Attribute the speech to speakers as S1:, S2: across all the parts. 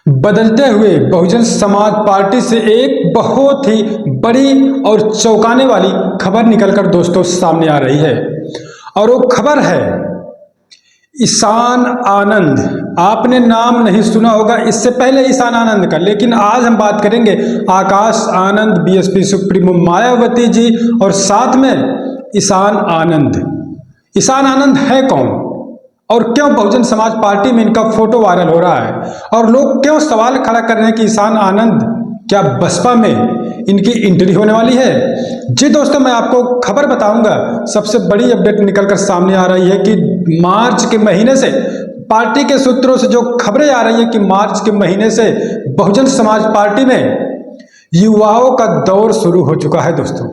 S1: बदलते हुए बहुजन समाज पार्टी से एक बहुत ही बड़ी और चौंकाने वाली खबर निकलकर दोस्तों सामने आ रही है। और वो खबर है ईशान आनंद। आपने नाम नहीं सुना होगा इससे पहले ईशान आनंद का, लेकिन आज हम बात करेंगे आकाश आनंद, बीएसपी सुप्रीमो मायावती जी और साथ में ईशान आनंद। ईशान आनंद है कौन और क्यों बहुजन समाज पार्टी में इनका फोटो वायरल हो रहा है और लोग क्यों सवाल खड़ा कर रहे हैं कि ईशान आनंद क्या बसपा में इनकी एंट्री होने वाली है। जी दोस्तों, मैं आपको खबर बताऊंगा। सबसे बड़ी अपडेट निकलकर सामने आ रही है कि मार्च के महीने से पार्टी के सूत्रों से जो खबरें आ रही है कि मार्च के महीने से बहुजन समाज पार्टी में युवाओं का दौर शुरू हो चुका है दोस्तों।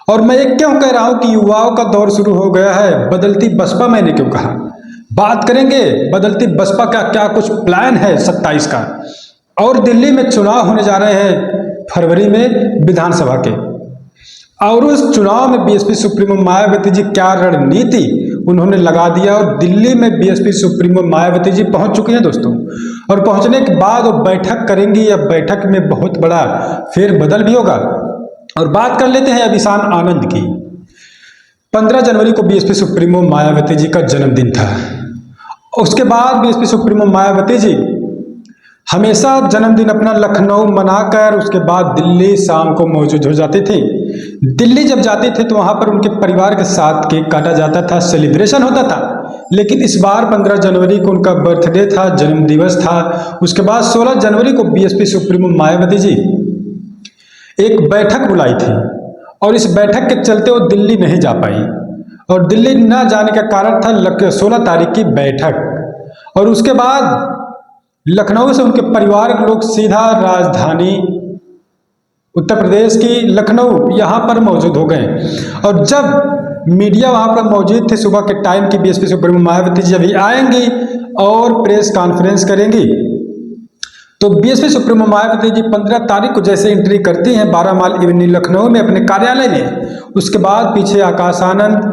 S1: और मैं ये क्यों कह रहा हूं कि युवाओं का दौर शुरू हो गया है, बदलती बसपा मैंने क्यों कहा, बात करेंगे बदलती बसपा का क्या कुछ प्लान है 27 का। और दिल्ली में चुनाव होने जा रहे हैं फरवरी में विधानसभा के, और उस चुनाव में बीएसपी सुप्रीमो मायावती जी क्या रणनीति उन्होंने लगा दिया। और दिल्ली में बीएसपी सुप्रीमो मायावती जी पहुंच चुके हैं दोस्तों, और पहुंचने के बाद वो बैठक करेंगी। अब बैठक में बहुत बड़ा फेरबदल भी होगा। और बात कर लेते हैं अब ईशान आनंद की। 15 जनवरी को बीएसपी सुप्रीमो मायावती जी का जन्मदिन था। उसके बाद बीएसपी सुप्रीमो मायावती जी हमेशा जन्मदिन अपना लखनऊ मनाकर उसके बाद दिल्ली शाम को मौजूद हो जाती थी। दिल्ली जब जाती थे तो वहां पर उनके परिवार के साथ केक काटा जाता था, सेलिब्रेशन होता था। लेकिन इस बार 15 जनवरी को उनका बर्थडे था, जन्म दिवस था। उसके बाद 16 जनवरी को बीएसपी सुप्रीमो मायावती जी एक बैठक बुलाई थी, और इस बैठक के चलते वो दिल्ली नहीं जा पाई। और दिल्ली न जाने का कारण था 16 तारीख की बैठक। और उसके बाद लखनऊ से उनके परिवार के लोग सीधा राजधानी उत्तर प्रदेश की लखनऊ यहाँ पर मौजूद हो गए। और जब मीडिया वहाँ पर मौजूद थे सुबह के टाइम की, बीएसपी सुप्रीमो मायावती जी अभी आएंगी और प्रेस कॉन्फ्रेंस करेंगी। तो बीएसपी सुप्रीमो मायावती जी 15 तारीख को जैसे एंट्री करती हैं 12 माइल एवेन्यू लखनऊ में अपने कार्यालय में, उसके बाद पीछे आकाश आनंद,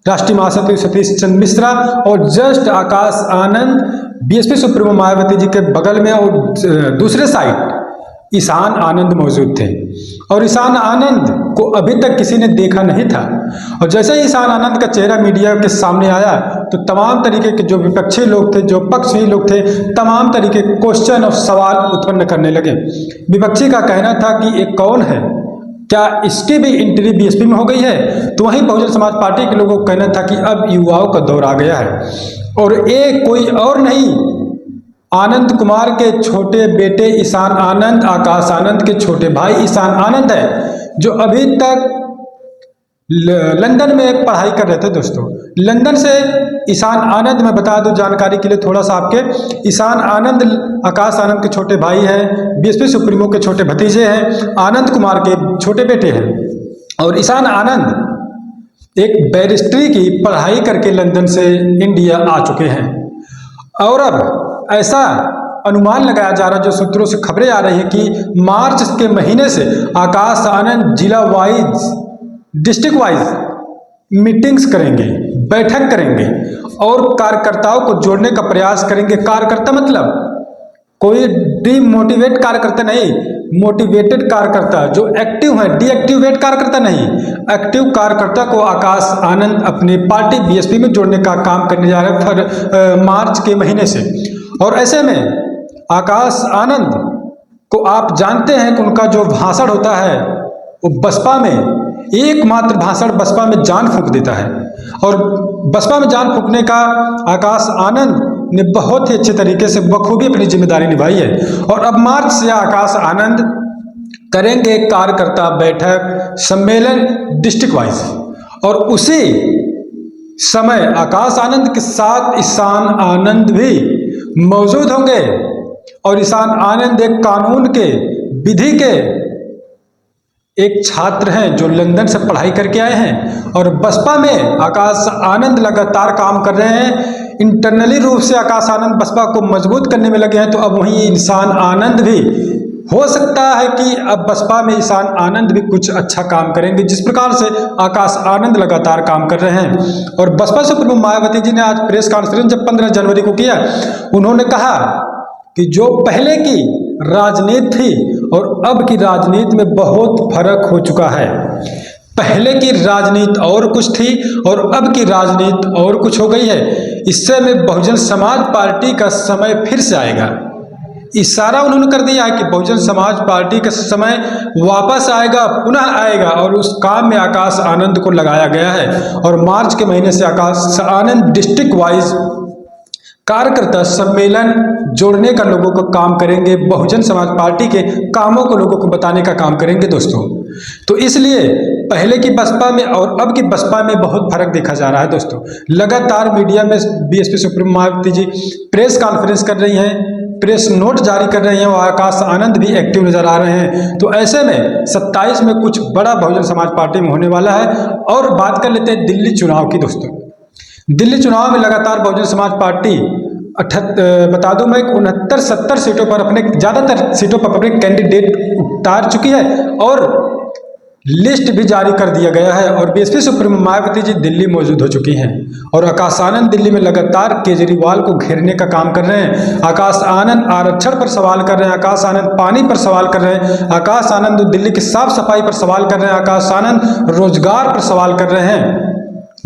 S1: राष्ट्रीय महासचिव सतीश चंद्र मिश्रा, और just Akash Anand BSP supremo Mayawati ji के बगल में और दूसरे साइड ईशान आनंद मौजूद थे। और ईशान आनंद को अभी तक किसी ने देखा नहीं था। और जैसे ही ईशान आनंद का चेहरा मीडिया के सामने आया तो तमाम तरीके के जो विपक्षी लोग थे, जो पक्षी लोग थे, तमाम तरीके के क्वेश्चन और सवाल उत्पन्न करने लगे। विपक्षी का कहना था कि ये कौन है, क्या इसकी भी एंट्री बीएसपी में हो गई है। तो वहीं बहुजन समाज पार्टी के लोगों का कहना था कि अब युवाओं का दौर आ गया है, और ये कोई और नहीं आनंद कुमार के छोटे बेटे ईशान आनंद, आकाश आनंद के छोटे भाई ईशान आनंद है, जो अभी तक लंदन में पढ़ाई कर रहे थे दोस्तों। लंदन से ईशान आनंद, मैं बता दूं जानकारी के लिए थोड़ा सा आपके, ईशान आनंद आकाश आनंद के छोटे भाई हैं, बीएसपी सुप्रीमो के छोटे भतीजे हैं, आनंद कुमार के छोटे बेटे हैं। और ईशान आनंद एक बैरिस्ट्री की पढ़ाई करके लंदन से इंडिया आ चुके हैं। और अब ऐसा अनुमान लगाया जा रहा है, जो सूत्रों से खबरें आ रही हैं कि मार्च के महीने से आकाश आनंद जिला वाइज, डिस्ट्रिक्ट वाइज मीटिंग्स करेंगे, बैठक करेंगे और कार्यकर्ताओं को जोड़ने का प्रयास करेंगे। कार्यकर्ता मतलब कोई डीमोटिवेट कार्यकर्ता नहीं, मोटिवेटेड कार्यकर्ता जो एक्टिव है, डीएक्टिवेट कार्यकर्ता नहीं, एक्टिव कार्यकर्ता को आकाश आनंद अपनी पार्टी बीएसपी में जोड़ने का काम करने जा रहे हैं मार्च के महीने से। और ऐसे में आकाश आनंद को आप जानते हैं कि उनका जो भाषण होता है वो बसपा में, एकमात्र भाषण बसपा में जान फूंक देता है। और बसपा में जान फूंकने का आकाश आनंद ने बहुत ही अच्छे तरीके से बखूबी अपनी जिम्मेदारी निभाई है। और अब मार्च से आकाश आनंद करेंगे कार्यकर्ता बैठक, सम्मेलन डिस्ट्रिक्ट वाइज। और उसी समय आकाश आनंद के साथ ईशान आनंद भी मौजूद होंगे। और ईशान आनंद एक कानून के, विधि के एक छात्र हैं जो लंदन से पढ़ाई करके आए हैं। और बसपा में आकाश आनंद लगातार काम कर रहे हैं। इंटरनली रूप से आकाश आनंद बसपा को मजबूत करने में लगे हैं। तो अब वहीं ईशान आनंद भी हो सकता है कि अब बसपा में ईशान आनंद भी कुछ अच्छा काम करेंगे, जिस प्रकार से आकाश आनंद लगातार काम कर रहे हैं। और बसपा सुप्रीमो मायावती जी ने आज प्रेस कॉन्फ्रेंस जब 15 जनवरी को किया, उन्होंने कहा कि जो पहले की राजनीति थी और अब की राजनीति में बहुत फर्क हो चुका है। पहले की राजनीति और कुछ थी और अब की राजनीति और कुछ हो गई है। इससे में बहुजन समाज पार्टी का समय फिर से आएगा। इशारा उन्होंने कर दिया है कि बहुजन समाज पार्टी का समय वापस आएगा, पुनः आएगा, और उस काम में आकाश आनंद को लगाया गया है। और मार्च के महीने से आकाश आनंद डिस्ट्रिक्ट वाइज कार्यकर्ता सम्मेलन जोड़ने का लोगों को काम करेंगे, बहुजन समाज पार्टी के कामों को लोगों को बताने का काम करेंगे दोस्तों। तो इसलिए पहले की बसपा में और अब की बसपा में बहुत फर्क देखा जा रहा है दोस्तों। लगातार मीडिया में BSP supremo Mayawati ji press conference कर रही हैं, प्रेस नोट जारी कर रहे हैं और आकाश आनंद भी एक्टिव नजर आ रहे हैं। तो ऐसे में 27 में कुछ बड़ा बहुजन समाज पार्टी में होने वाला है। और बात कर लेते हैं दिल्ली चुनाव की दोस्तों। दिल्ली चुनाव में लगातार बहुजन समाज पार्टी बता दूं मैं 69-70 सीटों पर अपने ज़्यादातर सीटों पर अपने कैंडिडेट उतार चुकी है और लिस्ट भी जारी कर दिया गया है। और बीएसपी सुप्रीमो मायावती जी दिल्ली मौजूद हो चुकी हैं और आकाश आनंद दिल्ली में लगातार केजरीवाल को घेरने का काम कर रहे हैं। आकाश आनंद आरक्षण पर सवाल कर रहे हैं, आकाश आनंद पानी पर सवाल कर रहे हैं, आकाश आनंद दिल्ली की साफ सफाई पर सवाल कर रहे हैं, आकाश आनंद रोजगार पर सवाल कर रहे हैं,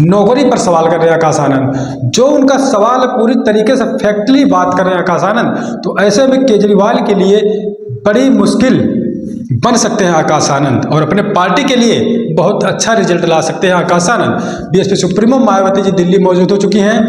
S1: नौकरी पर सवाल कर रहे हैं आकाश आनंद। जो उनका सवाल पूरी तरीके से फैक्टली बात कर रहे हैं आकाश आनंद। तो ऐसे में केजरीवाल के लिए बड़ी मुश्किल बन सकते हैं आकाश आनंद और अपने पार्टी के लिए बहुत अच्छा रिजल्ट ला सकते हैं आकाश आनंद। बीएसपी सुप्रीमो मायावती जी दिल्ली मौजूद हो चुकी हैं।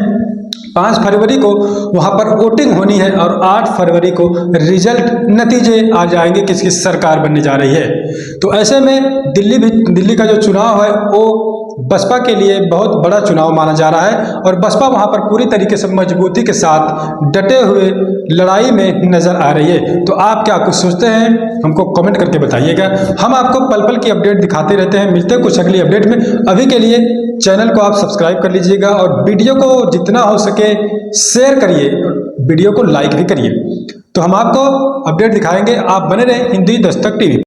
S1: 5 फरवरी को वहां पर वोटिंग होनी है और 8 फरवरी को रिजल्ट नतीजे आ जाएंगे किसकी सरकार बनने जा रही है। तो ऐसे में दिल्ली का जो चुनाव है वो बसपा के लिए बहुत बड़ा चुनाव माना जा रहा है और बसपा वहां पर पूरी तरीके से मजबूती के साथ डटे हुए लड़ाई में नजर आ रही है। तो आप क्या कुछ सोचते हैं हमको कमेंट करके बताइएगा। हम आपको पल पल की अपडेट दिखाते रहते हैं। मिलते हैं कुछ अगली अपडेट में। अभी के लिए चैनल को आप सब्सक्राइब कर लीजिएगा और वीडियो को जितना हो सके शेयर करिए, वीडियो को लाइक भी करिए। तो हम आपको अपडेट दिखाएंगे। आप बने रहें हिंदी दस्तक टीवी।